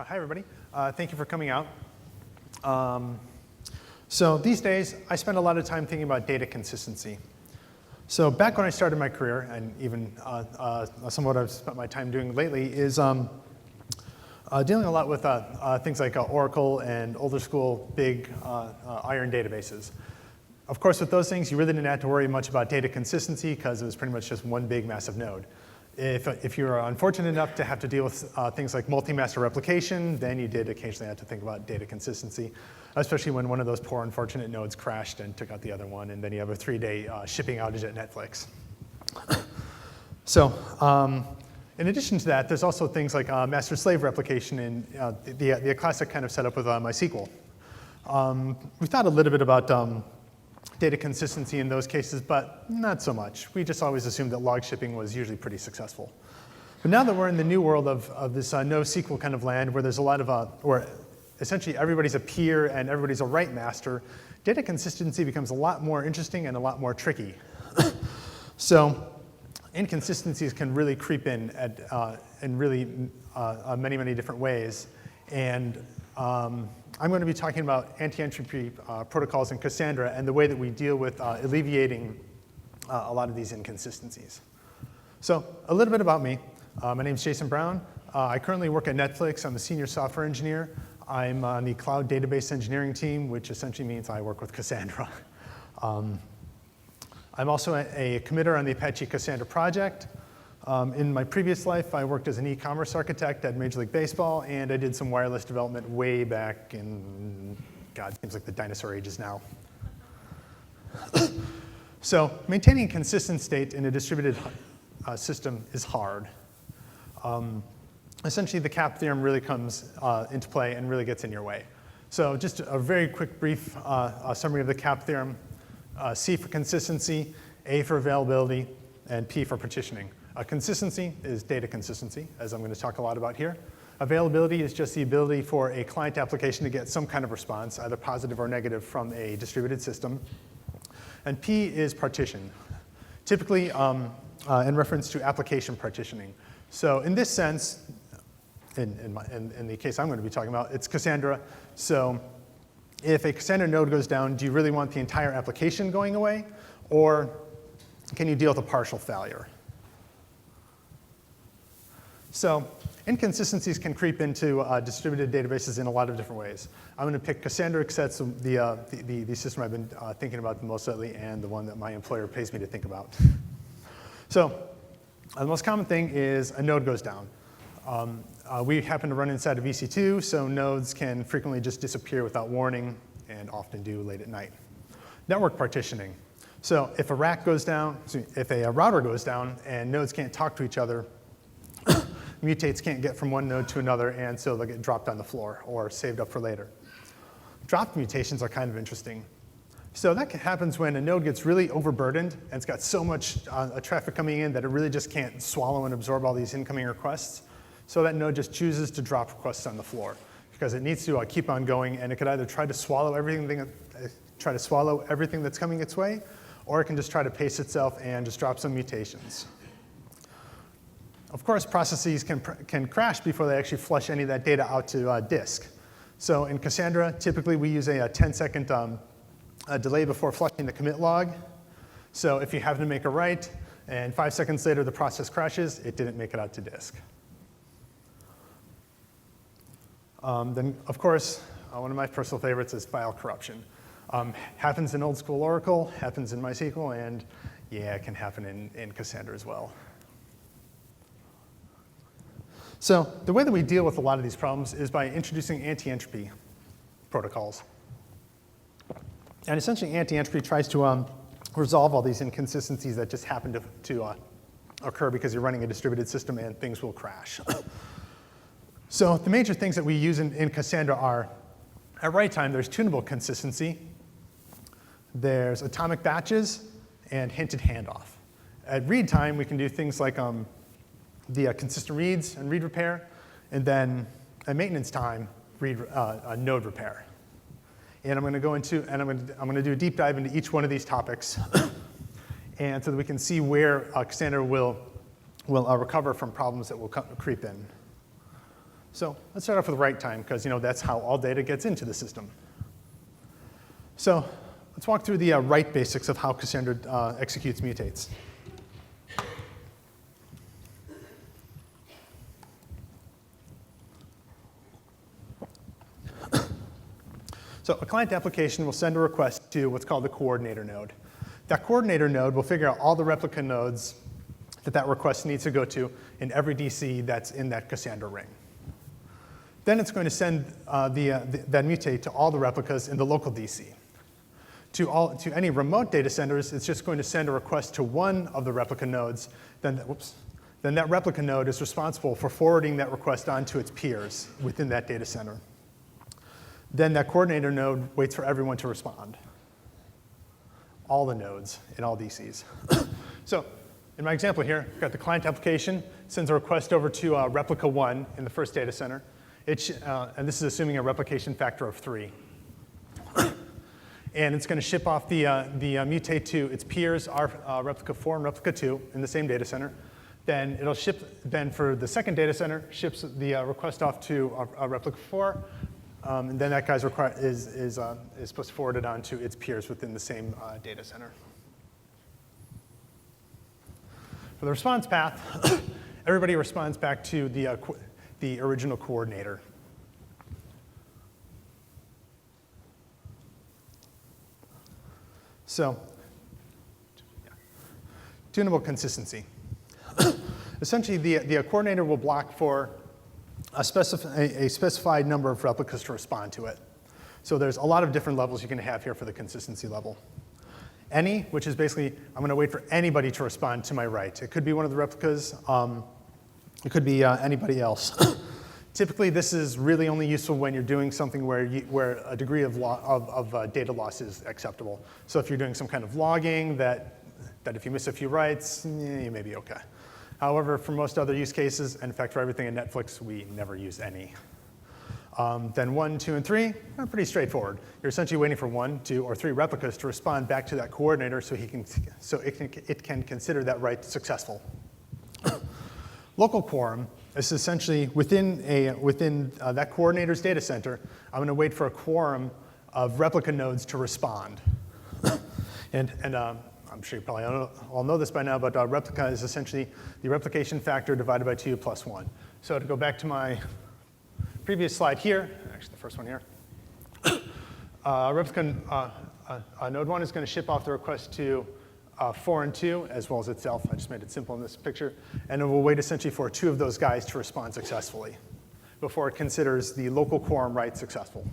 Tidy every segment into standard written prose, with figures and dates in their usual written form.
Hi, everybody. Thank you for coming out. So these days, I spend a lot of time thinking about data consistency. So back when I started my career, and even some of what I've spent my time doing lately, is dealing a lot with things like Oracle and older school big iron databases. Of course, with those things, you really didn't have to worry much about data consistency because it was pretty much just one big massive node. If you're unfortunate enough to have to deal with things like multi-master replication, then you did occasionally have to think about data consistency, especially when one of those poor unfortunate nodes crashed and took out the other one, and then you have a 3-day shipping outage at Netflix. So in addition to that, there's also things like master-slave replication and the classic kind of setup with MySQL. We thought a little bit about data consistency in those cases, but not so much. We just always assumed that log shipping was usually pretty successful. But now that we're in the new world of this NoSQL kind of land, where there's a lot of, where essentially everybody's a peer and everybody's a write master, data consistency becomes a lot more interesting and a lot more tricky. So inconsistencies can really creep in really many, many different ways. And I'm going to be talking about anti-entropy protocols in Cassandra and the way that we deal with alleviating a lot of these inconsistencies. So a little bit about me. My name is Jason Brown. I currently work at Netflix. I'm a senior software engineer. I'm on the cloud database engineering team, which essentially means I work with Cassandra. I'm also a committer on the Apache Cassandra project. In my previous life, I worked as an e-commerce architect at Major League Baseball, and I did some wireless development way back in, God, it seems like the dinosaur ages now. So maintaining a consistent state in a distributed system is hard. Essentially, the CAP theorem really comes into play and really gets in your way. So just a very quick, brief summary of the CAP theorem. C for consistency, A for availability, and P for partitioning. Consistency is data consistency, as I'm going to talk a lot about here. Availability is just the ability for a client application to get some kind of response, either positive or negative, from a distributed system. And P is partition, typically in reference to application partitioning. So in this sense, in the case I'm going to be talking about, it's Cassandra. So if a Cassandra node goes down, do you really want the entire application going away? Or can you deal with a partial failure? So inconsistencies can creep into distributed databases in a lot of different ways. I'm going to pick Cassandra because that's the system I've been thinking about the most lately and the one that my employer pays me to think about. So the most common thing is a node goes down. We happen to run inside of EC2, so nodes can frequently just disappear without warning and often do late at night. Network partitioning. So if a rack goes down, if a router goes down and nodes can't talk to each other, mutates can't get from one node to another, and so they'll get dropped on the floor or saved up for later. Dropped mutations are kind of interesting. So that happens when a node gets really overburdened and it's got so much traffic coming in that it really just can't swallow and absorb all these incoming requests. So that node just chooses to drop requests on the floor because it needs to keep on going, and it could either try to swallow everything that's coming its way, or it can just try to pace itself and just drop some mutations. Of course, processes can crash before they actually flush any of that data out to disk. So in Cassandra, typically we use a 10-second delay before flushing the commit log. So if you happen to make a write, and 5 seconds later the process crashes, it didn't make it out to disk. Then, of course, one of my personal favorites is file corruption. Happens in old school Oracle, happens in MySQL, and yeah, it can happen in Cassandra as well. So the way that we deal with a lot of these problems is by introducing anti-entropy protocols. And essentially, anti-entropy tries to resolve all these inconsistencies that just happen to occur because you're running a distributed system and things will crash. So the major things that we use in Cassandra are, at write time, there's tunable consistency, there's atomic batches, and hinted handoff. At read time, we can do things like the consistent reads and read repair, and then at maintenance time, node repair. And I'm going to go into, and I'm going to do a deep dive into each one of these topics, and so that we can see where Cassandra will recover from problems that will creep in. So let's start off with write time, because that's how all data gets into the system. So let's walk through the write basics of how Cassandra executes mutates. So a client application will send a request to what's called the coordinator node. That coordinator node will figure out all the replica nodes that request needs to go to in every DC that's in that Cassandra ring. Then it's going to send that mutate to all the replicas in the local DC. To any remote data centers, it's just going to send a request to one of the replica nodes. Then that replica node is responsible for forwarding that request on to its peers within that data center. Then that coordinator node waits for everyone to respond. All the nodes in all DCs. So in my example here, I've got the client application, sends a request over to replica 1 in the first data center. And this is assuming a replication factor of 3. And it's going to ship off the mutate to its peers, replica 4 and replica 2 in the same data center. Then it'll ship, then for the second data center, ships the request off to replica 4. And then that guy's is supposed to forward it on to its peers within the same data center. For the response path, everybody responds back to the original coordinator. So, tunable consistency. Essentially, the coordinator will block for a specified number of replicas to respond to it. So there's a lot of different levels you can have here for the consistency level. Any, which is basically, I'm going to wait for anybody to respond to my write. It could be one of the replicas. It could be anybody else. Typically, this is really only useful when you're doing something where a degree of data loss is acceptable. So if you're doing some kind of logging that if you miss a few writes, you may be OK. However, for most other use cases, and in fact, for everything in Netflix, we never use any. Then 1, 2, and 3 are pretty straightforward. You're essentially waiting for 1, 2, or 3 replicas to respond back to that coordinator so it can consider that write successful. Local quorum is essentially within that coordinator's data center. I'm going to wait for a quorum of replica nodes to respond. And I'm sure you probably all know this by now, but replica is essentially the replication factor divided by 2 plus 1. So to go back to my previous slide here, actually the first one here, replica node 1 is going to ship off the request to 4 and 2, as well as itself. I just made it simple in this picture. And it will wait essentially for 2 of those guys to respond successfully before it considers the local quorum write successful.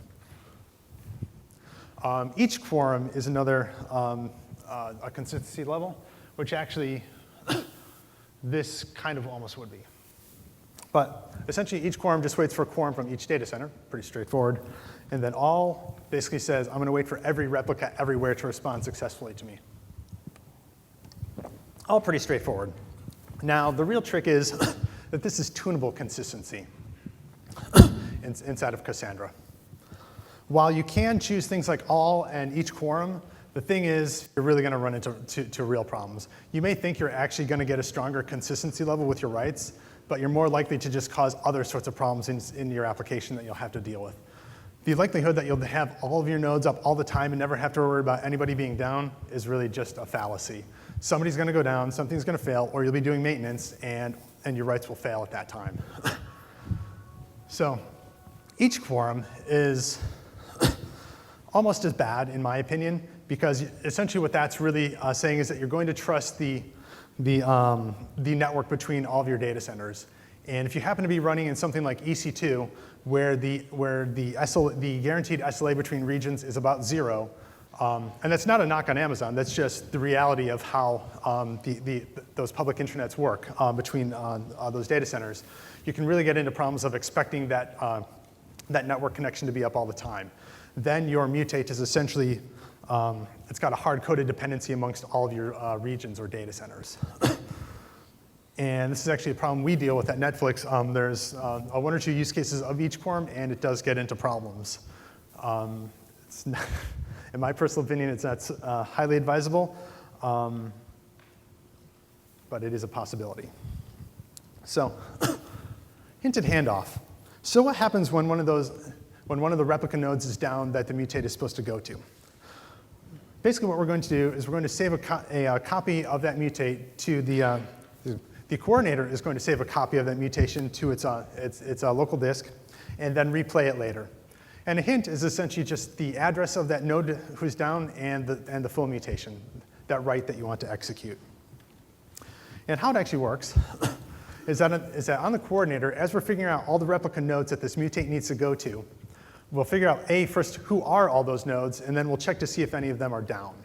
Each quorum is another a consistency level, which actually this kind of almost would be. But essentially, each quorum just waits for a quorum from each data center, pretty straightforward. And then all basically says, I'm going to wait for every replica everywhere to respond successfully to me. All pretty straightforward. Now, the real trick is that this is tunable consistency inside of Cassandra. While you can choose things like all and each quorum, the thing is, you're really going to run into real problems. You may think you're actually going to get a stronger consistency level with your writes, but you're more likely to just cause other sorts of problems in your application that you'll have to deal with. The likelihood that you'll have all of your nodes up all the time and never have to worry about anybody being down is really just a fallacy. Somebody's going to go down, something's going to fail, or you'll be doing maintenance, and your writes will fail at that time. So each quorum is almost as bad, in my opinion, because essentially what that's really saying is that you're going to trust the network between all of your data centers. And if you happen to be running in something like EC2, where the guaranteed SLA between regions is about 0, and that's not a knock on Amazon, that's just the reality of how those public intranets work between those data centers, you can really get into problems of expecting that network connection to be up all the time. Then your mutate is essentially, it's got a hard-coded dependency amongst all of your regions or data centers. And this is actually a problem we deal with at Netflix. There's 1 or 2 use cases of each quorum, and it does get into problems. It's not, in my personal opinion, it's not highly advisable, but it is a possibility. So, hinted handoff. So what happens when one of the replica nodes is down that the mutate is supposed to go to? Basically, what we're going to do is we're going to save a copy of that mutate to the coordinator is going to save a copy of that mutation to its local disk, and then replay it later. And a hint is essentially just the address of that node who's down and the full mutation, that write that you want to execute. And how it actually works is that on the coordinator, as we're figuring out all the replica nodes that this mutate needs to go to, we'll figure out, first, who are all those nodes, and then we'll check to see if any of them are down.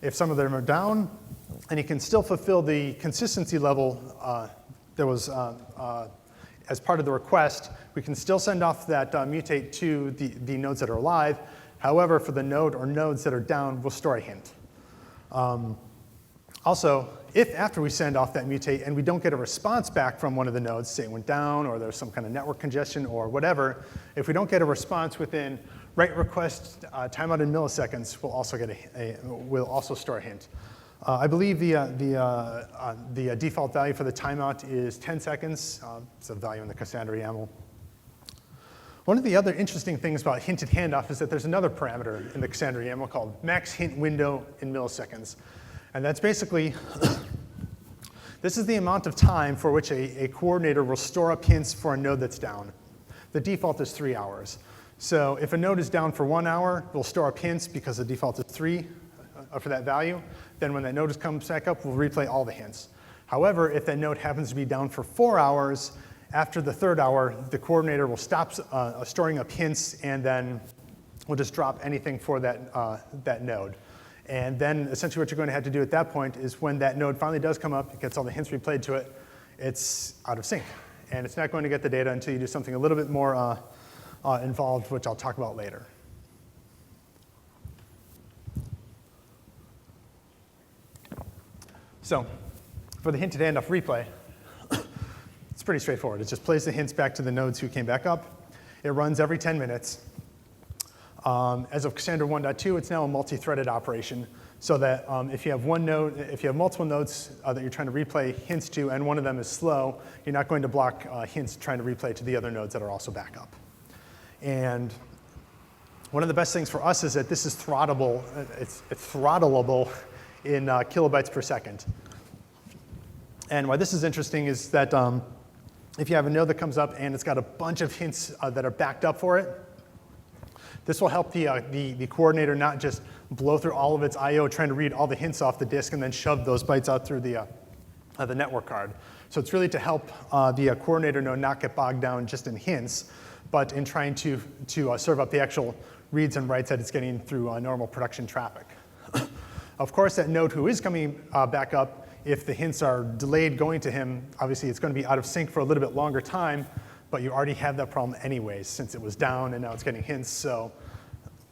If some of them are down, and you can still fulfill the consistency level that was as part of the request, we can still send off that mutate to the nodes that are alive. However, for the node or nodes that are down, we'll store a hint. Also, if after we send off that mutate and we don't get a response back from one of the nodes, say it went down or there's some kind of network congestion or whatever, if we don't get a response within write request timeout in milliseconds, we'll also store a hint. I believe the default value for the timeout is 10 seconds. It's a value in the Cassandra YAML. One of the other interesting things about hinted handoff is that there's another parameter in the Cassandra YAML called max hint window in milliseconds. And that's basically, this is the amount of time for which a coordinator will store up hints for a node that's down. The default is 3 hours. So if a node is down for 1 hour, we'll store up hints because the default is 3 for that value. Then when that node comes back up, we'll replay all the hints. However, if that node happens to be down for 4 hours, after the 3rd hour, the coordinator will stop storing up hints, and then we'll just drop anything for that node. And then essentially what you're going to have to do at that point is when that node finally does come up, it gets all the hints replayed to it, it's out of sync. And it's not going to get the data until you do something a little bit more involved, which I'll talk about later. So for the hinted handoff replay, it's pretty straightforward. It just plays the hints back to the nodes who came back up. It runs every 10 minutes. As of Cassandra 1.2, it's now a multi-threaded operation, so that if you have multiple nodes that you're trying to replay hints to, and one of them is slow, you're not going to block hints trying to replay to the other nodes that are also back up. And one of the best things for us is that this is throttleable. It's throttleable in kilobytes per second. And why this is interesting is that if you have a node that comes up and it's got a bunch of hints that are backed up for it, this will help the coordinator not just blow through all of its I/O trying to read all the hints off the disk and then shove those bytes out through the network card. So it's really to help the coordinator node not get bogged down just in hints, but in trying to serve up the actual reads and writes that it's getting through normal production traffic. Of course, that node who is coming back up, if the hints are delayed going to him, obviously it's going to be out of sync for a little bit longer time, but you already have that problem anyways, since it was down and now it's getting hints. So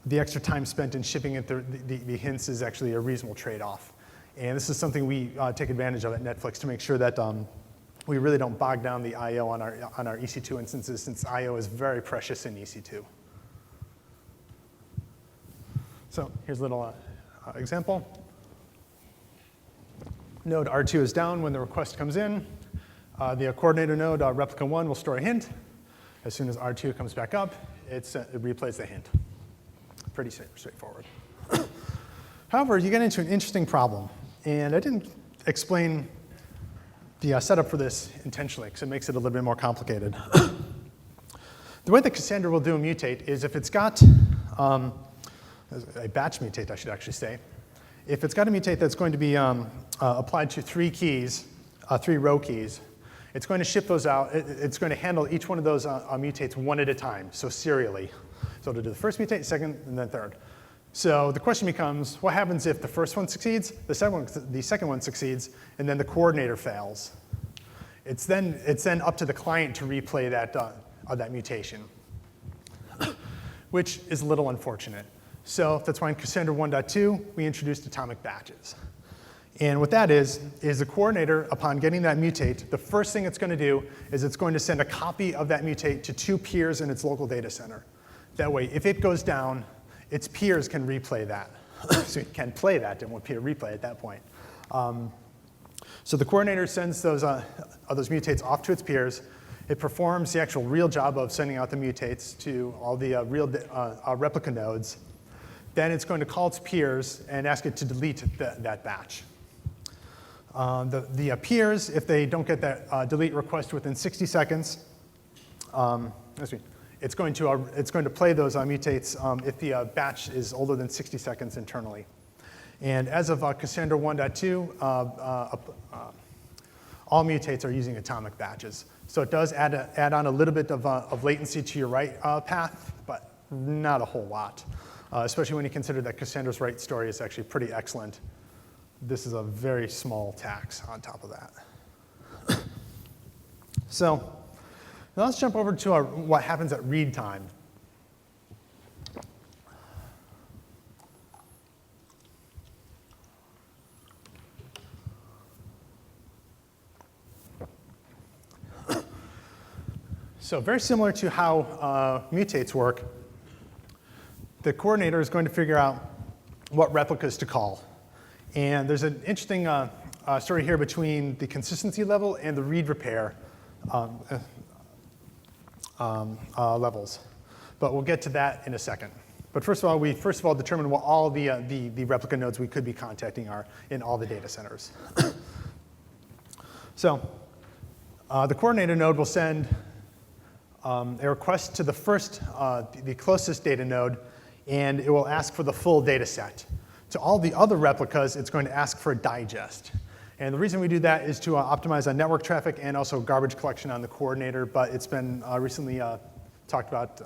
the extra time spent in shipping it the hints is actually a reasonable trade-off. And this is something we take advantage of at Netflix to make sure that we really don't bog down the I/O on our EC2 instances, since I/O is very precious in EC2. So here's a little example. Node R2 is down when the request comes in. The coordinator node, replica 1, will store a hint. As soon as R2 comes back up, it replays the hint. Pretty straightforward. However, you get into an interesting problem. And I didn't explain the setup for this intentionally, because it makes it a little bit more complicated. The way that Cassandra will do a mutate is if it's got a batch mutate, I should actually say. If it's got a mutate that's going to be applied to 3 keys, 3 row keys, it's going to ship those out. It's going to handle each one of those mutates one at a time, so serially. So it'll do the first mutate, second, and then third. So the question becomes, what happens if the first one succeeds, the second one succeeds, and then the coordinator fails? It's then up to the client to replay that mutation, which is a little unfortunate. So that's why in Cassandra 1.2, we introduced atomic batches. And what that is the coordinator, upon getting that mutate, the first thing it's going to do is it's going to send a copy of that mutate to 2 peers in its local data center. That way, if it goes down, its peers can replay that. So it can play that and won't peer replay at that point. So the coordinator sends those mutates off to its peers. It performs the actual real job of sending out the mutates to all the real replica nodes. Then it's going to call its peers and ask it to delete that batch. The peers, if they don't get that delete request within 60 seconds, it's going to play those mutates if the batch is older than 60 seconds internally. And as of Cassandra 1.2, all mutates are using atomic batches. So it does add on a little bit of latency to your write path, but not a whole lot, especially when you consider that Cassandra's write story is actually pretty excellent. This is a very small tax on top of that. So now let's jump over to what happens at read time. So very similar to how mutates work, the coordinator is going to figure out what replicas to call. And there's an interesting story here between the consistency level and the readrepair levels. But we'll get to that in a second. But first of all, we determine what all the replica nodes we could be contacting are in all the data centers. So the coordinator node will send a request to the the closest data node, and it will ask for the full data set. To all the other replicas, it's going to ask for a digest. And the reason we do that is to optimize on network traffic and also garbage collection on the coordinator, but it's been recently talked about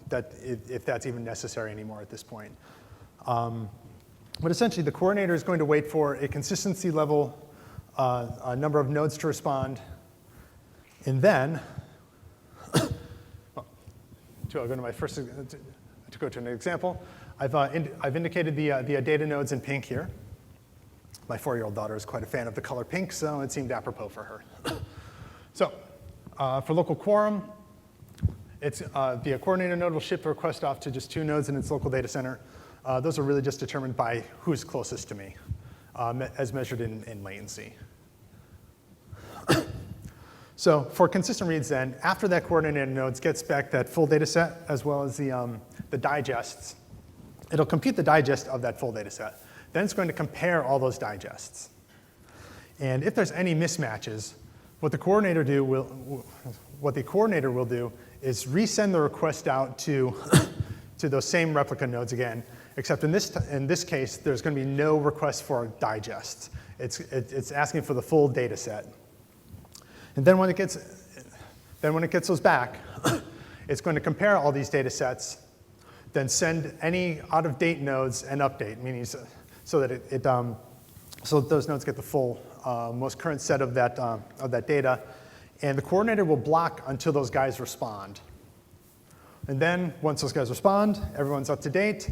that if that's even necessary anymore at this point. But essentially, the coordinator is going to wait for a consistency level number of nodes to respond, and then to go to my first, to go to an example, I've indicated the data nodes in pink here. My 4-year-old daughter is quite a fan of the color pink, so it seemed apropos for her. So for local quorum, the coordinator node will ship the request off to just 2 nodes in its local data center. Those are really just determined by who's closest to me, as measured in latency. So for consistent reads then, after that coordinator node gets back that full data set as well as the digests, it'll compute the digest of that full data set. Then it's going to compare all those digests. And if there's any mismatches, what the coordinator will do is resend the request out to those same replica nodes again, except in this case, there's going to be no request for digests. It's asking for the full data set. And then when it gets those back, it's going to compare all these data sets, then send any out-of-date nodes an update, meaning so that so that those nodes get the full, most current set of that data, and the coordinator will block until those guys respond. And then once those guys respond, everyone's up to date.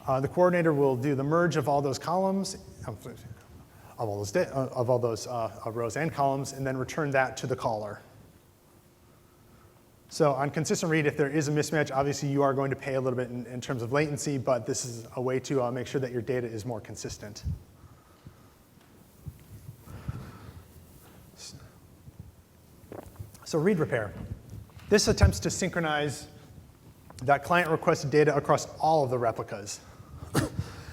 The coordinator will do the merge of all those columns, of all those rows and columns, and then return that to the caller. So on consistent read, if there is a mismatch, obviously you are going to pay a little bit in terms of latency, but this is a way to make sure that your data is more consistent. So read repair. This attempts to synchronize that client requested data across all of the replicas.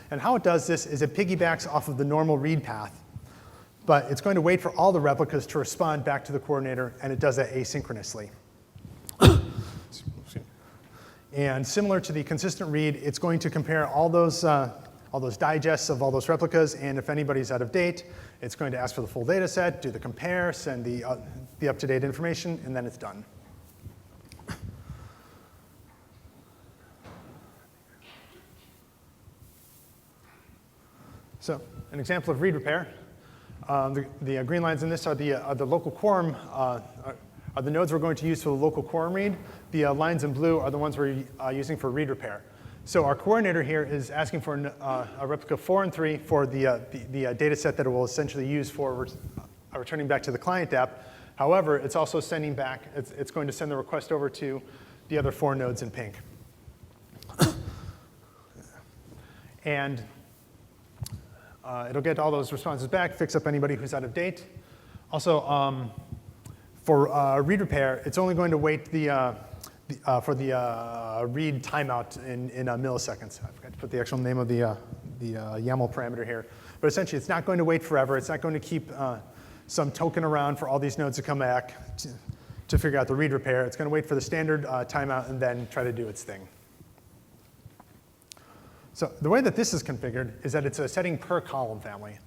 And how it does this is it piggybacks off of the normal read path, but it's going to wait for all the replicas to respond back to the coordinator, and it does that asynchronously. And similar to the consistent read, it's going to compare all those digests of all those replicas, and if anybody's out of date, it's going to ask for the full data set, do the compare, send the up-to-date information, and then it's done. So an example of read repair. The green lines in this are the local quorum, are the nodes we're going to use for the local quorum read. The lines in blue are the ones we're using for read repair. So our coordinator here is asking for a replica 4 and 3 for the data set that it will essentially use for returning back to the client app. However, it's also sending back, it's going to send the request over to the other 4 nodes in pink. And it'll get all those responses back, fix up anybody who's out of date. Also, For read repair, it's only going to wait for the read timeout in milliseconds. I forgot to put the actual name of the YAML parameter here. But essentially, it's not going to wait forever. It's not going to keep some token around for all these nodes to come back to figure out the read repair. It's going to wait for the standard timeout and then try to do its thing. So the way that this is configured is that it's a setting per column family.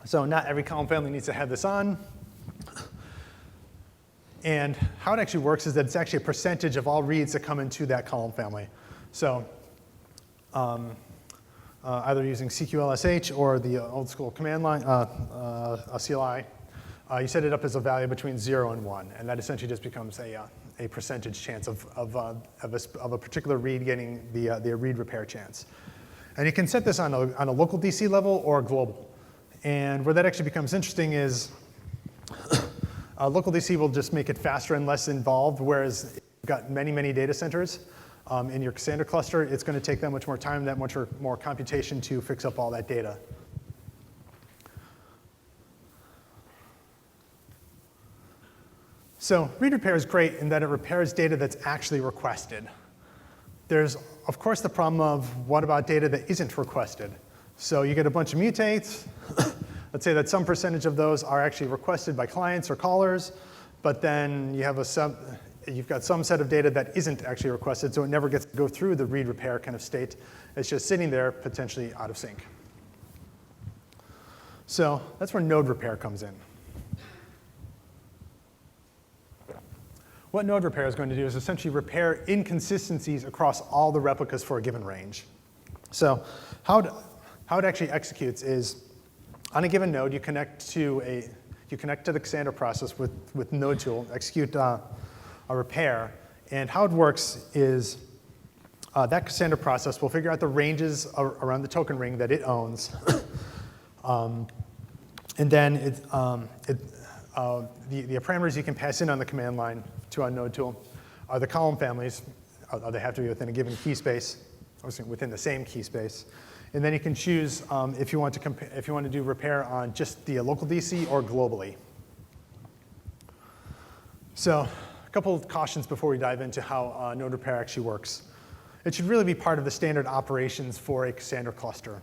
So not every column family needs to have this on. And how it actually works is that it's actually a percentage of all reads that come into that column family. So either using CQLSH or the old school command line, CLI, you set it up as a value between 0 and 1. And that essentially just becomes a percentage chance of a particular read getting the read repair chance. And you can set this on a local DC level or global. And where that actually becomes interesting is local DC will just make it faster and less involved, whereas if you've got many, many data centers in your Cassandra cluster, it's going to take that much more time, that much more computation to fix up all that data. So read repair is great in that it repairs data that's actually requested. There's, of course, the problem of what about data that isn't requested? So you get a bunch of mutates. Let's say that some percentage of those are actually requested by clients or callers, but then you have you've got some set of data that isn't actually requested, so it never gets to go through the read repair kind of state. It's just sitting there, potentially out of sync. So that's where node repair comes in. What node repair is going to do is essentially repair inconsistencies across all the replicas for a given range. So how it actually executes is, on a given node, you connect to the Cassandra process with node tool, execute a repair, and how it works is that Cassandra process will figure out the ranges around the token ring that it owns, and then the parameters you can pass in on the command line to our node tool are the column families. They have to be within a given key space, or within the same key space. And then you can choose if you want to do repair on just the local DC or globally. So a couple of cautions before we dive into how node repair actually works. It should really be part of the standard operations for a Cassandra cluster,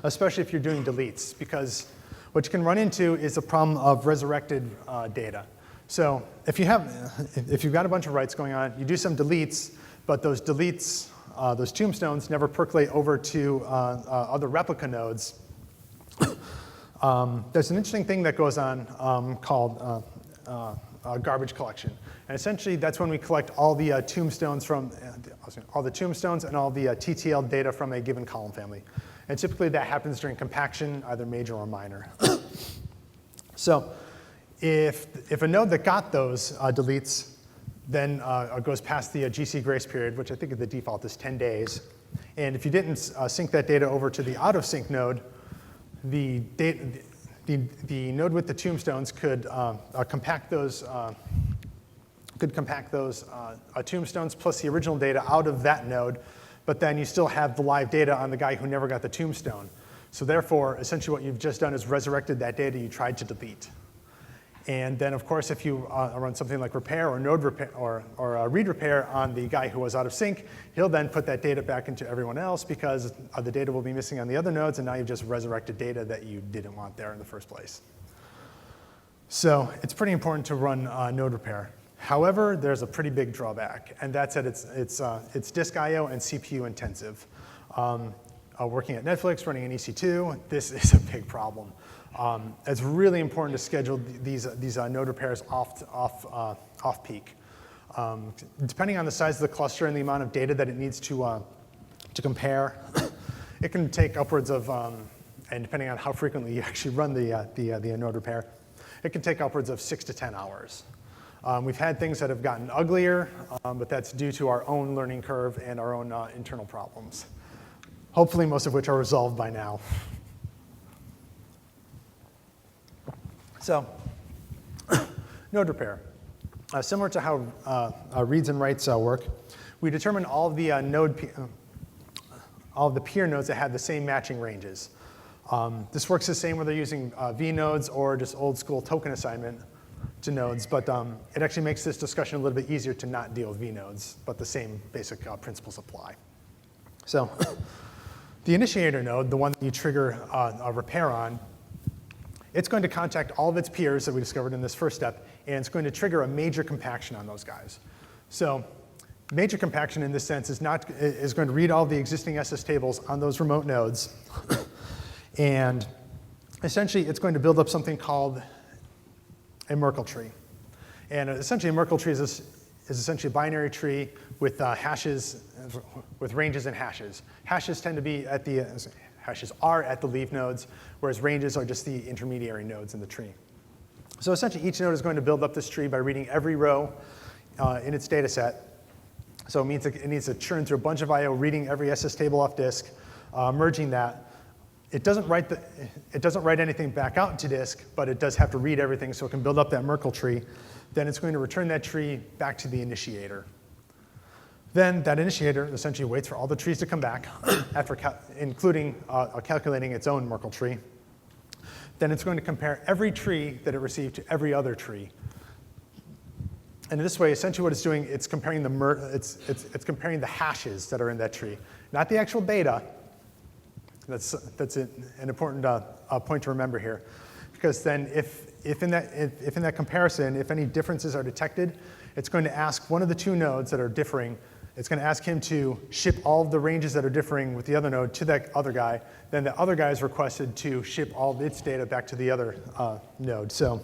especially if you're doing deletes, because what you can run into is a problem of resurrected data. So if you've got a bunch of writes going on, you do some deletes, but those deletes, those tombstones never percolate over to other replica nodes. There's an interesting thing that goes on called garbage collection. And essentially, that's when we collect all the tombstones from all the tombstones and all the TTL data from a given column family. And typically, that happens during compaction, either major or minor. So if a node that got those deletes then goes past the GC grace period, which I think the default is 10 days. And if you didn't sync that data over to the out-of-sync node, the node with the tombstones could compact those tombstones plus the original data out of that node, but then you still have the live data on the guy who never got the tombstone. So therefore, essentially what you've just done is resurrected that data you tried to delete. And then, of course, if you run something like repair or node repair or read repair on the guy who was out of sync, he'll then put that data back into everyone else because the data will be missing on the other nodes, and now you've just resurrected data that you didn't want there in the first place. So it's pretty important to run node repair. However, there's a pretty big drawback, and that's that it's disk I/O and CPU intensive. Working at Netflix, running an EC2, this is a big problem. It's really important to schedule these node repairs off peak. Depending on the size of the cluster and the amount of data that it needs to compare, it can take upwards of, and depending on how frequently you actually run the node repair, it can take upwards of 6 to 10 hours. We've had things that have gotten uglier, but that's due to our own learning curve and our own internal problems. Hopefully, most of which are resolved by now. So, node repair. Similar to how reads and writes work, we determine all of the peer nodes that have the same matching ranges. This works the same whether you're using vnodes or just old school token assignment to nodes, but it actually makes this discussion a little bit easier to not deal with vnodes, but the same basic principles apply. So the initiator node, the one that you trigger a repair on, it's going to contact all of its peers that we discovered in this first step, and it's going to trigger a major compaction on those guys. So major compaction in this sense is going to read all the existing SS tables on those remote nodes, and essentially it's going to build up something called a Merkle tree. And essentially a Merkle tree is essentially a binary tree with hashes, with ranges and hashes. Hashes tend to be hashes are at the leaf nodes, whereas ranges are just the intermediary nodes in the tree. So essentially each node is going to build up this tree by reading every row in its data set. So it means it needs to churn through a bunch of I/O, reading every SS table off disk, merging that. It doesn't write anything back out into disk, but it does have to read everything so it can build up that Merkle tree. Then it's going to return that tree back to the initiator. Then that initiator essentially waits for all the trees to come back, including calculating its own Merkle tree. Then it's going to compare every tree that it received to every other tree. And in this way, essentially what it's doing, it's comparing it's comparing the hashes that are in that tree, not the actual data. That's an important point to remember here, because then if in that comparison, if any differences are detected, it's going to ask one of the two nodes that are differing. It's going to ask him to ship all of the ranges that are differing with the other node to that other guy. Then the other guy is requested to ship all of its data back to the other node. So,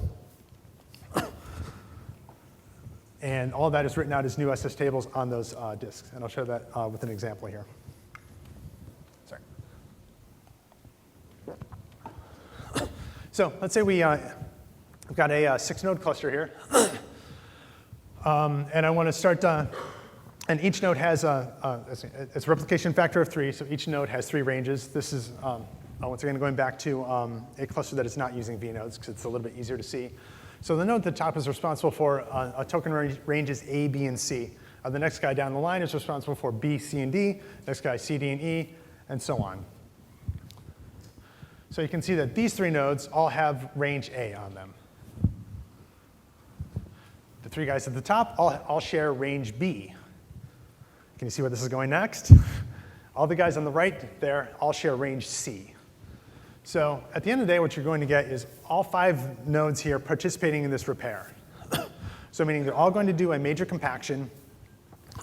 and all of that is written out as new SS tables on those disks. And I'll show that with an example here. Sorry. So let's say we've got a 6-node cluster here. And I want to start, and each node has it's a replication factor of 3, so each node has 3 ranges. This is, once again, going back to a cluster that is not using vnodes, because it's a little bit easier to see. So the node at the top is responsible for a token ranges A, B, and C. The next guy down the line is responsible for B, C, and D. Next guy, C, D, and E, and so on. So you can see that these 3 nodes all have range A on them. The 3 guys at the top all share range B. Can you see where this is going next? All the guys on the right there all share range C. So at the end of the day, what you're going to get is all 5 nodes here participating in this repair. So meaning they're all going to do a major compaction.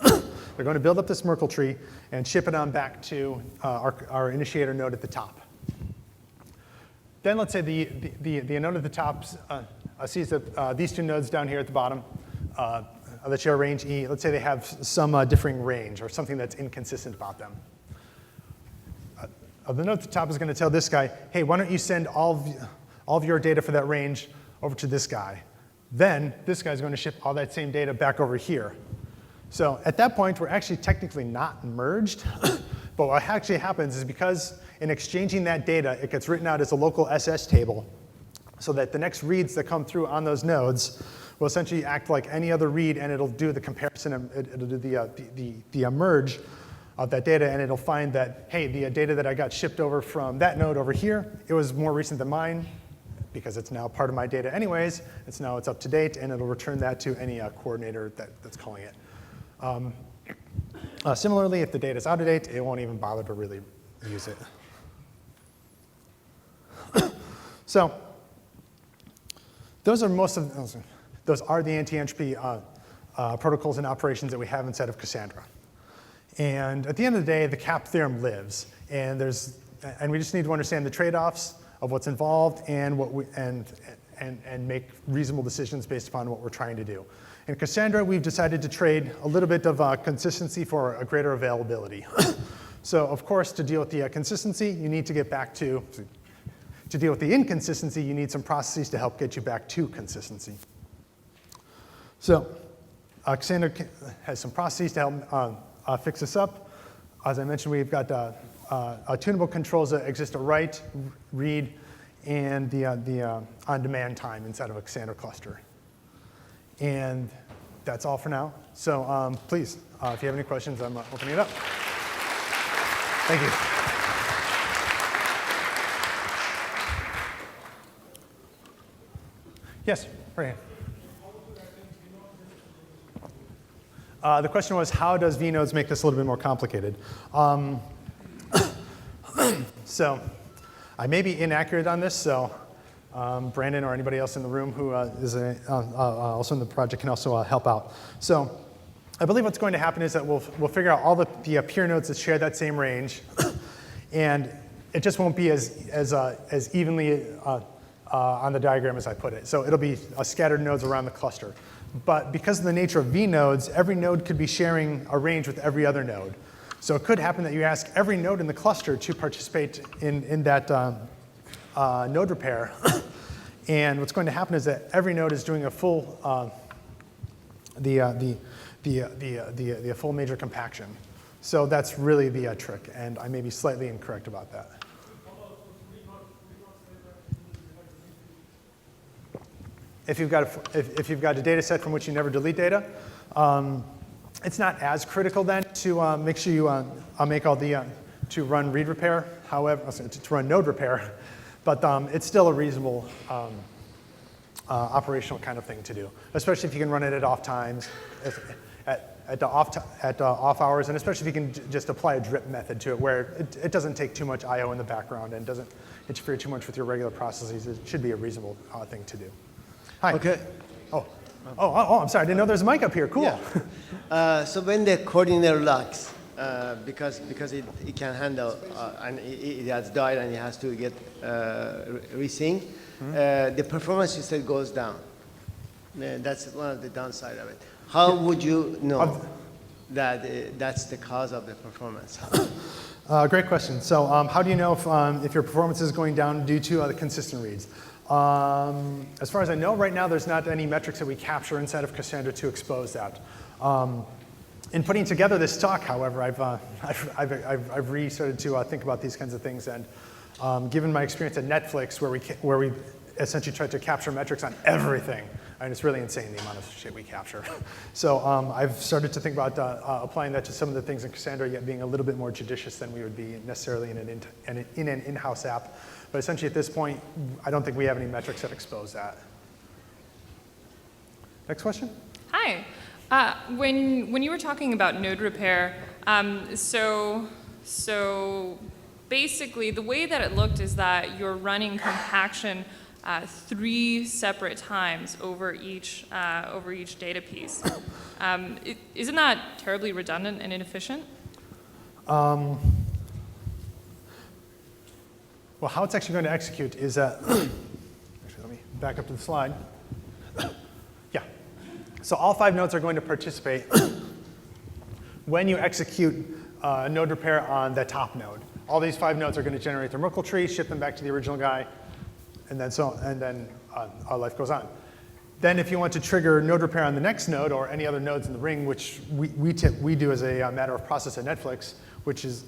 They're going to build up this Merkle tree and ship it on back to our initiator node at the top. Then let's say the node at the top sees that these 2 nodes down here at the bottom that share range E, let's say they have some differing range or something that's inconsistent about them. The node at the top is going to tell this guy, hey, why don't you send all of your data for that range over to this guy. Then this guy's going to ship all that same data back over here. So at that point, we're actually technically not merged. But what actually happens is because in exchanging that data, it gets written out as a local SS table so that the next reads that come through on those nodes will essentially act like any other read, and it'll do the comparison, it'll do the merge of that data, and it'll find that, hey, the data that I got shipped over from that node over here, it was more recent than mine because it's now part of my data anyways. It's up to date, and it'll return that to any coordinator that's calling it. Similarly, if the data is out of date, it won't even bother to really use it. So those are the anti-entropy protocols and operations that we have inside of Cassandra. And at the end of the day, the CAP theorem lives, and we just need to understand the trade-offs of what's involved and make reasonable decisions based upon what we're trying to do. In Cassandra, we've decided to trade a little bit of consistency for a greater availability. So of course, to deal with the consistency, you need to get back to deal with the inconsistency, you need some processes to help get you back to consistency. So Cassandra has some processes to help fix this up. As I mentioned, we've got tunable controls that exist to write, read, and the on-demand time inside of a Cassandra cluster. And that's all for now. So please, if you have any questions, I'm opening it up. Thank you. Yes, right here. The question was, how does vnodes make this a little bit more complicated? So I may be inaccurate on this, so Brandon or anybody else in the room who is also in the project can also help out. So I believe what's going to happen is that we'll figure out all the peer nodes that share that same range, and it just won't be as evenly on the diagram as I put it. So it'll be scattered nodes around the cluster. But because of the nature of vnodes, every node could be sharing a range with every other node. So it could happen that you ask every node in the cluster to participate in that node repair. And what's going to happen is that every node is doing a full full major compaction. So that's really the trick, and I may be slightly incorrect about that. If you've got a data set from which you never delete data, it's not as critical then to make sure you make all the to run read repair. However, to run node repair, but it's still a reasonable operational kind of thing to do, especially if you can run it at off times, at off hours, and especially if you can just apply a drip method to it, where it doesn't take too much I/O in the background and doesn't interfere too much with your regular processes. It should be a reasonable thing to do. Hi. Okay. Oh, I'm sorry. I didn't know there's a mic up here. Cool. Yeah. So when the coordinator locks, because it can handle, and it has died and it has to get resync, the performance instead goes down. That's one of the downside of it. How would you know that that's the cause of the performance? Great question. So how do you know if your performance is going down due to the consistent reads? As far as I know, right now, there's not any metrics that we capture inside of Cassandra to expose that. In putting together this talk, however, I've restarted to think about these kinds of things, and given my experience at Netflix, where we essentially tried to capture metrics on everything, and it's really insane the amount of shit we capture. So I've started to think about applying that to some of the things in Cassandra, yet being a little bit more judicious than we would be necessarily in an in-house app. But essentially, at this point, I don't think we have any metrics that expose that. Next question? Hi. When you were talking about node repair, so basically, the way that it looked is that you're running compaction 3 separate times over each data piece. Isn't that terribly redundant and inefficient? Well, how it's actually going to execute is that, actually, let me back up to the slide. Yeah. So all 5 nodes are going to participate when you execute node repair on the top node. All these 5 nodes are going to generate their Merkle tree, ship them back to the original guy, and then our life goes on. Then if you want to trigger node repair on the next node or any other nodes in the ring, which we do as a matter of process at Netflix, which is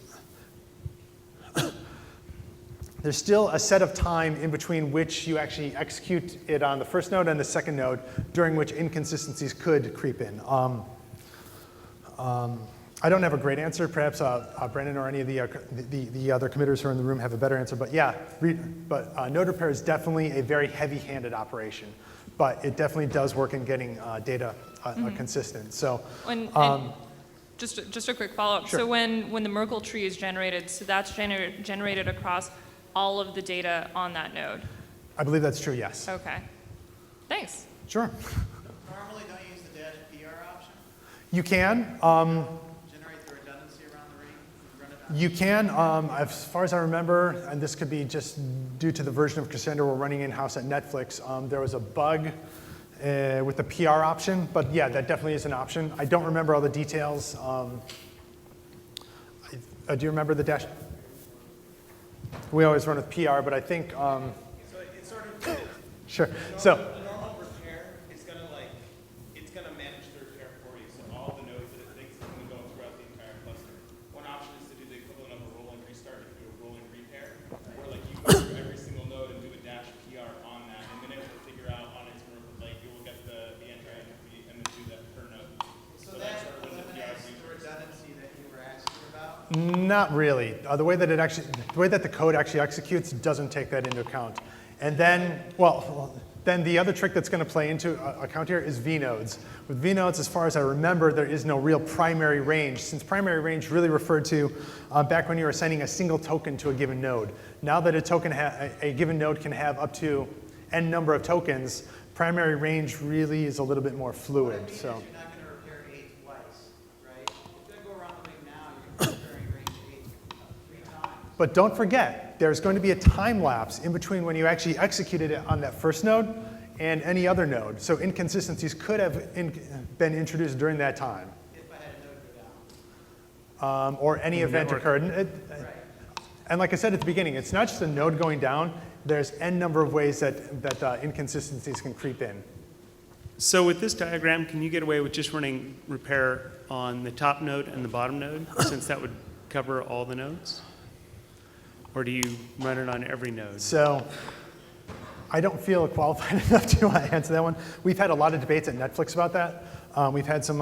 there's still a set of time in between which you actually execute it on the first node and the second node, during which inconsistencies could creep in. I don't have a great answer. Perhaps Brandon or any of the other committers who are in the room have a better answer. But yeah, node repair is definitely a very heavy-handed operation. But it definitely does work in getting data consistent. So. Just a quick follow-up. Sure. So when the Merkle tree is generated, so that's generated across all of the data on that node? I believe that's true, yes. Okay. Thanks. Sure. Normally, don't you use the dash PR option? You can. Generate the redundancy around the ring? Run it on You can. As far as I remember, and this could be just due to the version of Cassandra we're running in-house at Netflix, there was a bug with the PR option. But yeah, that definitely is an option. I don't remember all the details. Do you remember the dash? We always run with PR, but I think. So it's sort of. Sure. So. The normal repair is going to it's going to manage the repair for you. So all the nodes that it thinks is going to go throughout the entire cluster. One option is to do the equivalent of a rolling restart and do a rolling repair, where you go through every single node and do a dash PR on that, and then it will figure out on its you will get the anti-entrpoy and then do that per node. So that eliminates the redundancy that you were asking about? Not really. The way that the code actually executes doesn't take that into account. And then, well, Then the other trick that's going to play into account here is vnodes. With vnodes, as far as I remember, there is no real primary range, since primary range really referred to back when you were assigning a single token to a given node. Now that a given node can have up to n number of tokens, primary range really is a little bit more fluid. So. You're not going to repair 8 twice, right? If you go around the ring now, you're repairing range 8 3 times. But don't forget, there's going to be a time lapse in between when you actually executed it on that first node and any other node. So inconsistencies could have been introduced during that time. If I had a node go down. Or any event network. occurred. And like I said at the beginning, it's not just a node going down. There's n number of ways that inconsistencies can creep in. So with this diagram, can you get away with just running repair on the top node and the bottom node, since that would cover all the nodes? Or do you run it on every node? So I don't feel qualified enough to answer that one. We've had a lot of debates at Netflix about that. We've had some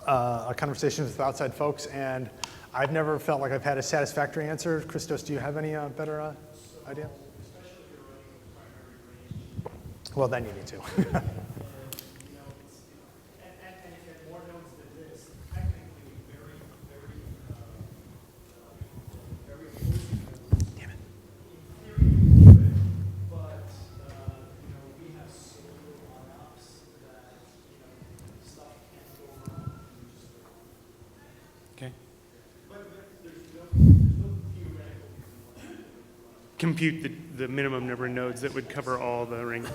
conversations with outside folks, and I've never felt like I've had a satisfactory answer. Christos, do you have any better idea? Well, then you need to. Compute the minimum number of nodes that would cover all the ring.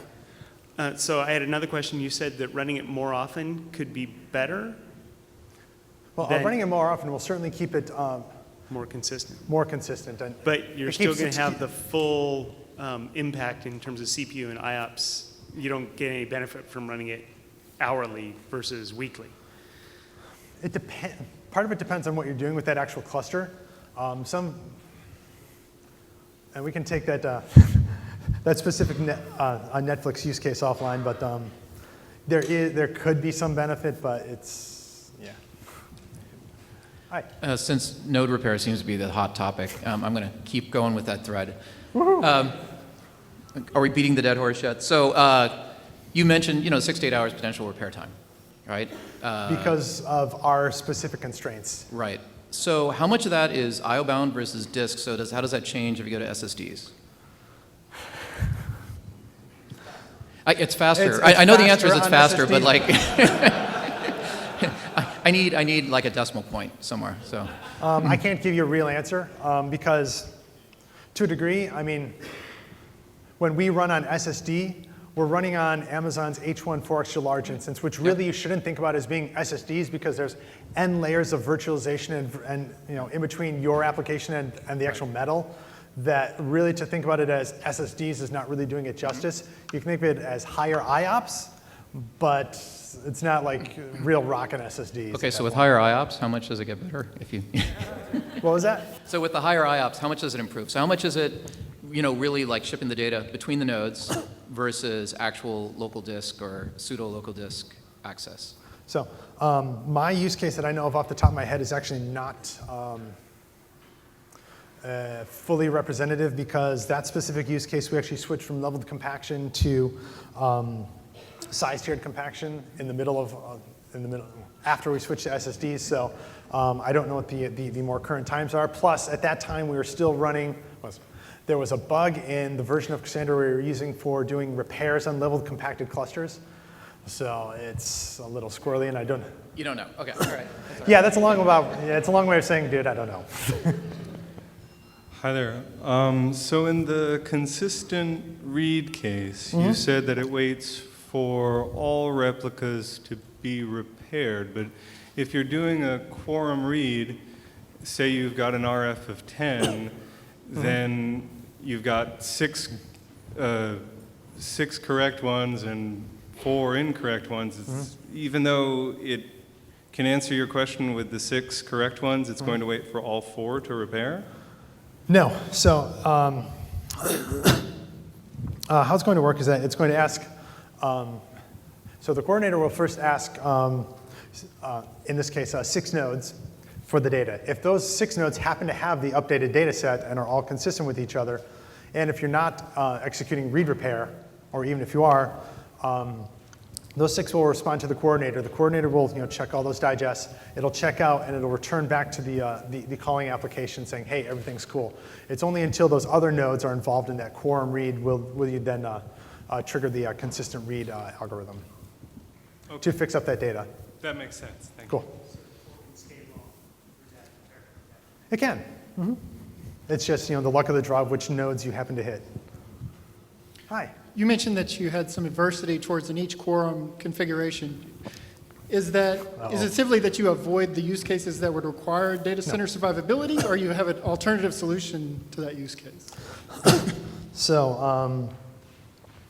So I had another question. You said that running it more often could be better? Well, Then- running it more often will certainly keep it More consistent. more consistent. And But you're it still keeps going to it- have the full impact in terms of CPU and IOPS. You don't get any benefit from running it hourly versus weekly. It part of it depends on what you're doing with that actual cluster. And we can take that that specific Netflix use case offline, but there could be some benefit, but it's, yeah. Hi. Since node repair seems to be the hot topic, I'm going to keep going with that thread. Are we beating the dead horse yet? So you mentioned, 6 to 8 hours potential repair time, right? Because of our specific constraints. Right. So how much of that is IO bound versus disk? So how does that change if you go to SSDs? It's faster. It's I know the answer is faster it's on faster, SSD. but like, I need like a decimal point somewhere. So I can't give you a real answer because, to a degree, I mean, when we run on SSD, we're running on Amazon's H1 4 extra large instance, which really you shouldn't think about as being SSDs because there's n layers of virtualization and in between your application and the actual metal. That really to think about it as SSDs is not really doing it justice. You can think of it as higher IOPS, but it's not like real rockin' SSDs. okay, so with higher IOPS, how much does it get better? If you What was that? So with the higher IOPS, how much does it improve? So how much is it, really like shipping the data between the nodes versus actual local disk or pseudo local disk access? So my use case that I know of off the top of my head is actually not fully representative because that specific use case, we actually switched from leveled compaction to size-tiered compaction in the middle after we switched to SSDs. So I don't know what the more current times are. Plus, at that time, we were still running. There was a bug in the version of Cassandra we were using for doing repairs on leveled compacted clusters. So it's a little squirrely, and I don't. You don't know. Okay. All right. Yeah, it's a long way of saying, dude, I don't know. Hi there. So in the consistent read case, you said that it waits for all replicas to be repaired. But if you're doing a quorum read, say you've got an RF of 10, then you've got six correct ones and 4 incorrect ones. It's, even though it can answer your question with the 6 correct ones, it's going to wait for all 4 to repair? No. So how it's going to work is that it's going to ask, so the coordinator will first ask, in this case, 6 nodes for the data. If those 6 nodes happen to have the updated data set and are all consistent with each other, and if you're not executing read repair, or even if you are, those 6 will respond to the coordinator. The coordinator will check all those digests. It'll check out and it'll return back to the calling application saying, hey, everything's cool. It's only until those other nodes are involved in that quorum read will you then trigger the consistent read algorithm to fix up that data. That makes sense. Thank Cool. It can. It's just the luck of the draw of which nodes you happen to hit. Hi. You mentioned that you had some adversity towards an each quorum configuration. Is it simply that you avoid the use cases that would require data center survivability, or you have an alternative solution to that use case? So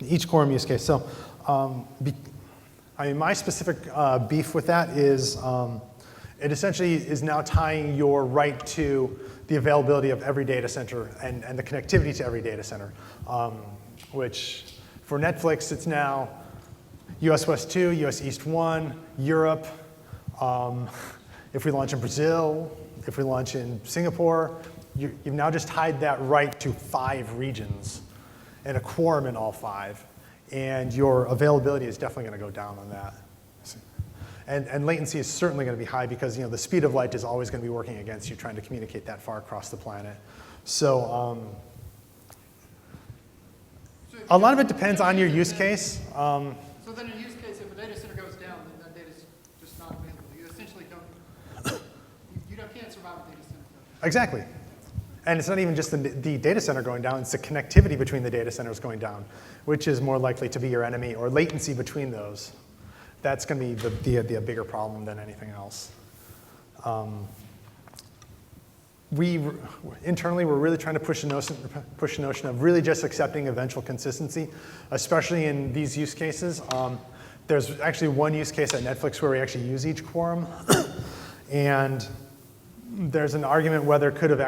each quorum use case. So my specific beef with that is it essentially is now tying your right to the availability of every data center and the connectivity to every data center, which for Netflix, it's now US West 2, US East 1, Europe. If we launch in Brazil, if we launch in Singapore, you've now just tied that right to 5 regions and a quorum in all 5. And your availability is definitely going to go down on that. And latency is certainly going to be high because the speed of light is always going to be working against you trying to communicate that far across the planet. So a lot of it depends on your use case. So then in use case, if a data center goes down, then that data is just not available. You essentially can't survive a data center. Exactly. And it's not even just the data center going down, it's the connectivity between the data centers going down, which is more likely to be your enemy, or latency between those. That's going to be the bigger problem than anything else. Internally, we're really trying to push the notion of really just accepting eventual consistency, especially in these use cases. There's actually one use case at Netflix where we actually use each quorum, and there's an argument whether it could have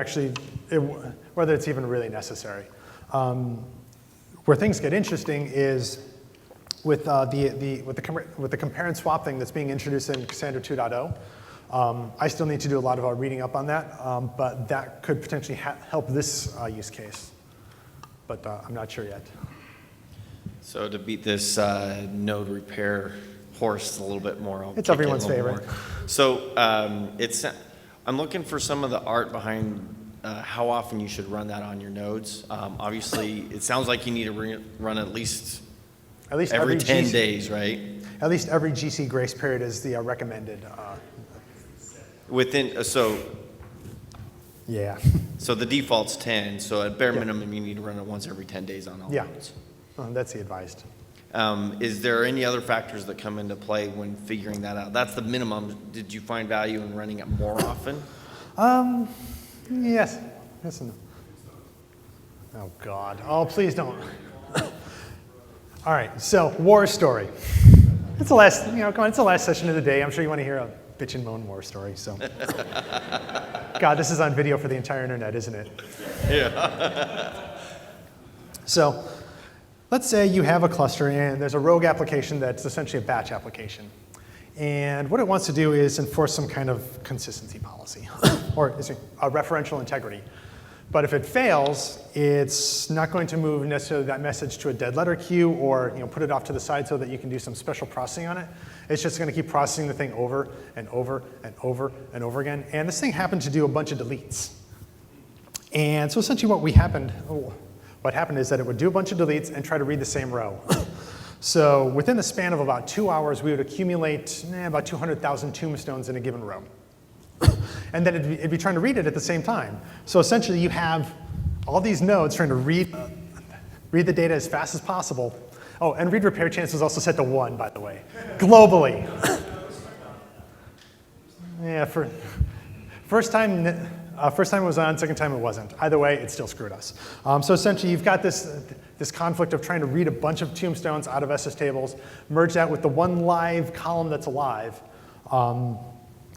whether it's even really necessary. Where things get interesting is with the compare and swap thing that's being introduced in Cassandra 2.0. I still need to do a lot of reading up on that, but that could potentially help this use case. But I'm not sure yet. So to beat this node repair horse a little bit more, it's everyone's favorite. So I'm looking for some of the art behind how often you should run that on your nodes. Obviously, it sounds like you need to run at least every 10 days, right? At least every GC grace period is the recommended. Yeah. So the default's 10. So at bare minimum, you need to run it once every 10 days on all nodes. That's the advised. Is there any other factors that come into play when figuring that out? That's the minimum. Did you find value in running it more often? Yes. Yes and no. Oh God. Oh, please don't. All right. So war story. It's the last. Come on. It's the last session of the day. I'm sure you want to hear a bitch and moan war story. So. God, this is on video for the entire internet, isn't it? Yeah. So. Let's say you have a cluster and there's a rogue application that's essentially a batch application. And what it wants to do is enforce some kind of consistency policy or a referential integrity. But if it fails, it's not going to move necessarily that message to a dead letter queue or put it off to the side so that you can do some special processing on it. It's just going to keep processing the thing over and over and over and over again. And this thing happened to do a bunch of deletes. And so essentially what happened is that it would do a bunch of deletes and try to read the same row. So within the span of about 2 hours, we would accumulate about 200,000 tombstones in a given row. And then it'd be trying to read it at the same time. So essentially, you have all these nodes trying to read the data as fast as possible. Oh, and read repair chance was also set to 1, by the way, globally. Yeah, first time it was on, second time it wasn't. Either way, it still screwed us. So essentially, you've got this conflict of trying to read a bunch of tombstones out of SS tables, merge that with the one live column that's alive,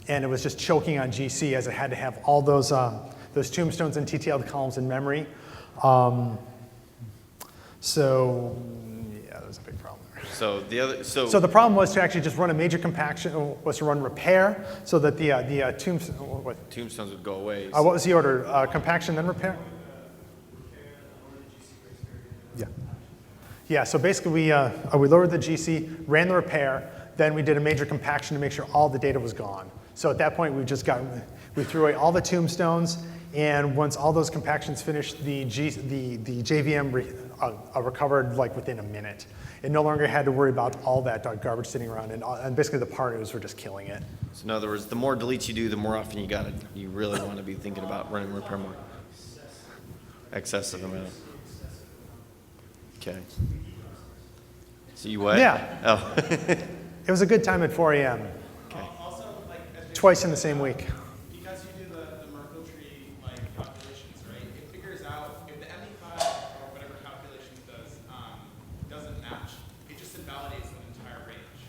and it was just choking on GC as it had to have all those tombstones and TTL columns in memory. So yeah, that was a big problem there. So So the problem was to actually just run a major compaction, was to run repair, so that the tombstones would go away. What was the order? Compaction, then repair? Yeah, so basically we lowered the GC, ran the repair, then we did a major compaction to make sure all the data was gone. So at that point, we threw away all the tombstones, and once all those compactions finished, the JVM recovered like within a minute. It no longer had to worry about all that garbage sitting around, and basically the parties were just killing it. So in other words, the more deletes you do, the more often you really want to be thinking about running repair more. Excessive amount. Okay. So you what? Yeah. Oh. It was a good time at 4 a.m. Okay. Also, like, as you Twice in the same week. because you do the Merkle tree like calculations, right? It figures out if the MD5 or whatever calculation it does doesn't match, it just invalidates the entire range.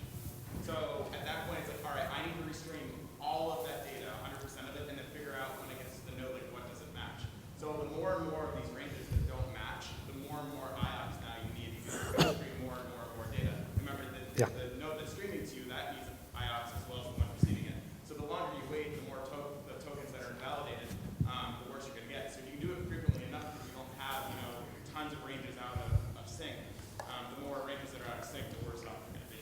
So at that point, it's like, all right, I need to restream all of that data, 100% of it, and then figure out when it gets to the node, like what doesn't match. So the more and more of these ranges that don't match, the more and more IOPS now you need to stream more and more data. Remember that Yeah. the node that's streaming to you, that needs IOPS as well as the one receiving it. So the longer you wait, the more the tokens that are invalidated, the worse you're going to get. So if you do it frequently enough, because you don't have tons of ranges out of sync, the more ranges that are out of sync, the worse off you're going to be.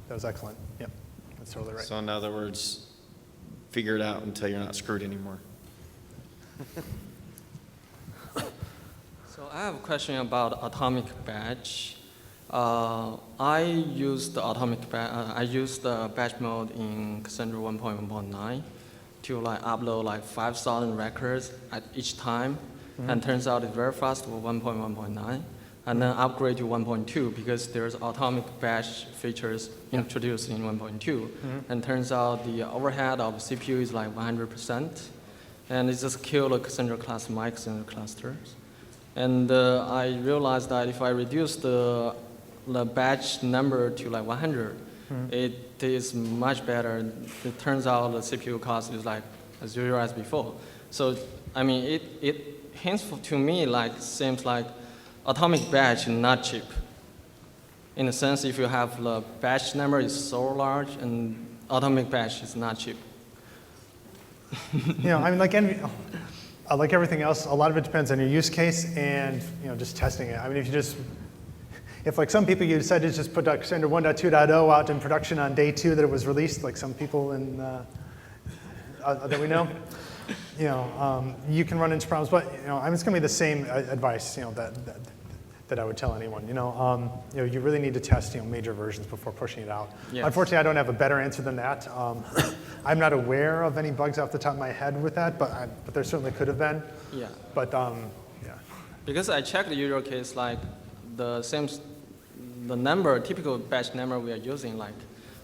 That was excellent. Yep, that's totally right. So in other words, figure it out until you're not screwed anymore. So I have a question about atomic batch. I used the batch mode in Cassandra 1.1.9 to like upload like 5,000 records at each time, and turns out it's very fast with 1.1.9, and then upgrade to 1.2 because there's atomic batch features introduced in 1.2, and turns out the overhead of CPU is like 100%, and it just killed the Cassandra class my Cassandra clusters. And I realized that if I reduce the batch number to like 100, it is much better. It turns out the CPU cost is like as zero as before. So I mean, it hints to me like seems like atomic batch is not cheap. In a sense, if you have the batch number is so large, and atomic batch is not cheap. I mean, like everything else, a lot of it depends on your use case and just testing it. I mean, if like some people, you decided to just put Cassandra 1.2.0 out in production on day 2 that it was released, like some people in that we know, you can run into problems. But I mean, it's going to be the same advice, that I would tell anyone. You really need to test major versions before pushing it out. Yes. Unfortunately, I don't have a better answer than that. I'm not aware of any bugs off the top of my head with that, but there certainly could have been. Yeah. But yeah. Because I checked the usual case, like the typical batch number we are using, like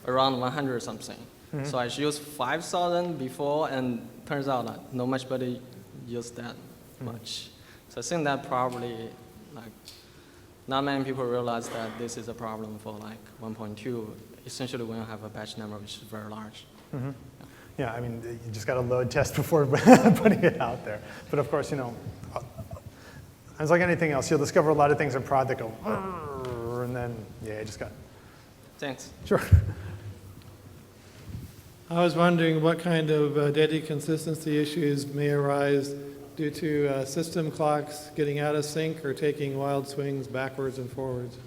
around 100 something. So I used 5,000 before, and turns out that not much buddy used that much. So I think that probably like not many people realize that this is a problem for like 1.2. Essentially, when you have a batch number which is very large. Yeah, I mean, you just got to load test before putting it out there. But of course, it's like anything else. You'll discover a lot of things in prod that go, and then, yeah, you just got. Thanks. Sure. I was wondering what kind of data consistency issues may arise due to system clocks getting out of sync or taking wild swings backwards and forwards.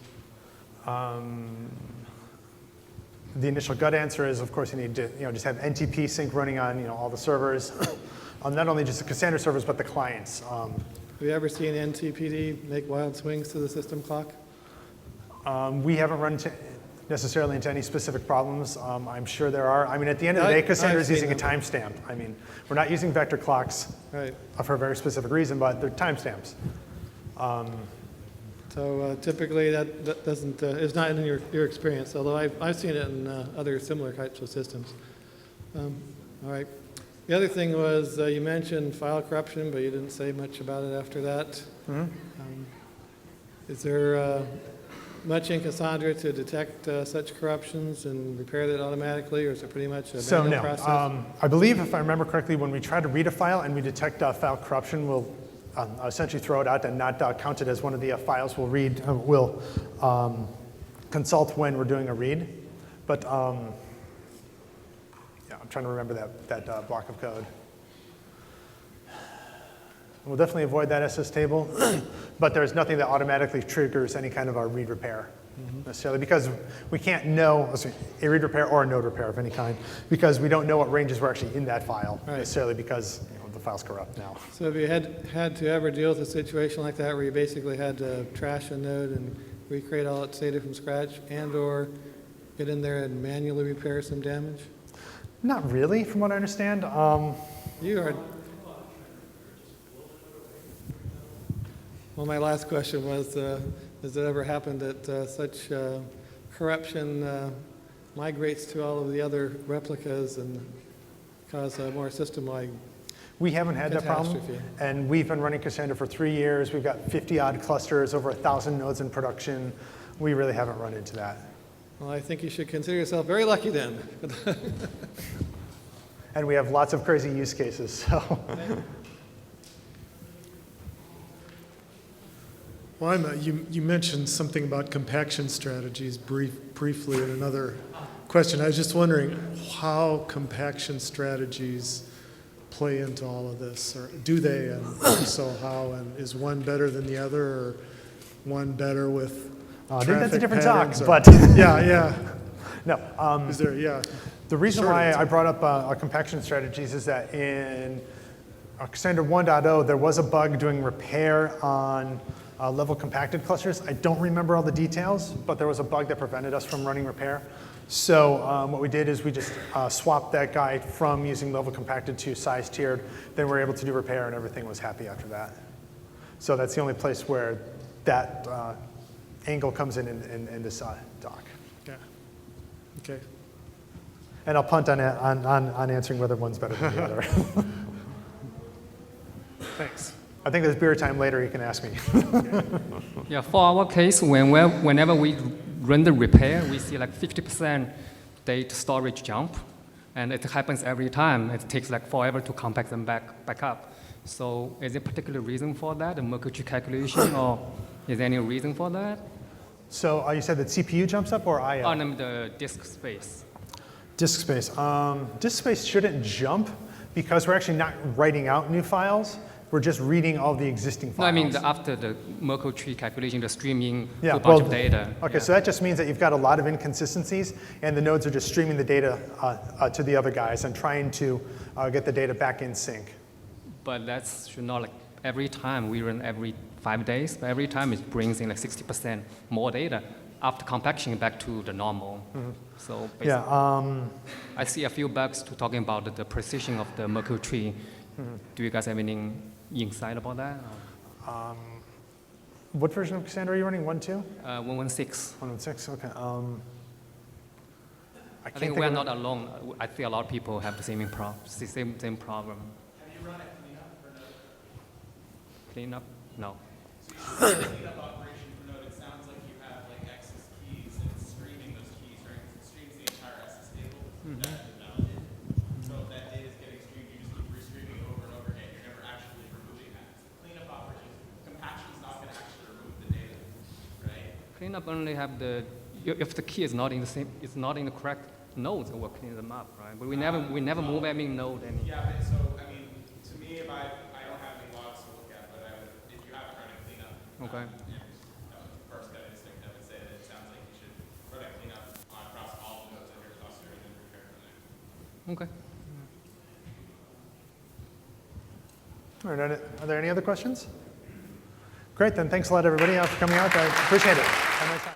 The initial gut answer is, of course, you need to just have NTP sync running on all the servers, not only just the Cassandra servers but the clients. Have you ever seen NTPD make wild swings to the system clock? We haven't run necessarily into any specific problems. I'm sure there are. I mean, at the end of the day, Cassandra is using a timestamp. I mean, we're not using vector clocks for a very specific reason, but they're timestamps. So typically that doesn't is not in your experience, although I've seen it in other similar types of systems. All right. The other thing was you mentioned file corruption, but you didn't say much about it after that. Is there much in Cassandra to detect such corruptions and repair that automatically, or is it pretty much a manual process? I believe, if I remember correctly, when we try to read a file and we detect file corruption, we'll essentially throw it out and not count it as one of the files we'll read. We'll consult when we're doing a read. But yeah, I'm trying to remember that block of code. We'll definitely avoid that SS table, but there's nothing that automatically triggers any kind of a read repair necessarily, because we can't know a read repair or a node repair of any kind, because we don't know what ranges were actually in that file necessarily, because the file's corrupt now. So have you had to ever deal with a situation like that where you basically had to trash a node and recreate all its data from scratch, and/or get in there and manually repair some damage? Not really, from what I understand. You are. Well, my last question was, has it ever happened that such corruption migrates to all of the other replicas and cause a more system-wide? We haven't had that problem, and we've been running Cassandra for 3 years. We've got 50-odd clusters, over 1,000 nodes in production. We really haven't run into that. Well, I think you should consider yourself very lucky then. And we have lots of crazy use cases. So. Well, you mentioned something about compaction strategies briefly in another question. I was just wondering how compaction strategies play into all of this, or do they, and if so how, and is one better than the other, or one better with I think that's a different patterns, talk, or, but yeah. No. Is there, yeah. The reason why I brought up our compaction strategies is that in Cassandra 1.0, there was a bug doing repair on level compacted clusters. I don't remember all the details, but there was a bug that prevented us from running repair. So what we did is we just swapped that guy from using level compacted to size tiered. Then we were able to do repair, and everything was happy after that. So that's the only place where that angle comes in this doc. Yeah. Okay. And I'll punt on answering whether one's better than the other. Thanks. I think there's beer time later, you can ask me. Yeah, for our case, whenever we run the repair, we see like 50% data storage jump, and it happens every time. It takes like forever to compact them back up. So is there a particular reason for that, a Merkle tree calculation, or is there any reason for that? So you said that CPU jumps up or I/O? Oh, no, the disk space. Disk space. Disk space shouldn't jump because we're actually not writing out new files. We're just reading all the existing files. No, I mean after the Merkle tree calculation, the streaming yeah, a bunch of data. Okay, so that just means that you've got a lot of inconsistencies, and the nodes are just streaming the data to the other guys and trying to get the data back in sync. But that's should not like every time we run every 5 days, but every time it brings in like 60% more data after compaction back to the normal. Mm-hmm. So basically, I see a few bugs to talking about the precision of the Merkle tree. Mm-hmm. Do you guys have any insight about that? What version of Cassandra are you running? 1.2? 1.16. 1.16. Okay. I think we're not alone. I think a lot of people have the same problem. Have you run a cleanup for Node? Cleanup? No. So you cleanup operation for Node, it sounds like you have like excess keys and it's streaming those keys, right? It streams the entire SS table. That's validated. So if that data is getting streamed, you just keep restreaming it over and over again. You're never actually removing that. Cleanup operation, compaction is not going to actually remove the data, right? Cleanup only have if the key is not in the same, it's not in the correct nodes, it will clean them up, right? But we never move any node. Yeah, but so I mean, to me, if I don't have any logs to look at, but if you have to run a cleanup, okay. First gut instinct, I would say that it sounds like you should run a cleanup across all the nodes of your cluster and then repair from there. Okay. All right, are there any other questions? Great, then thanks a lot, everybody, for coming out. I appreciate it. Have a nice time.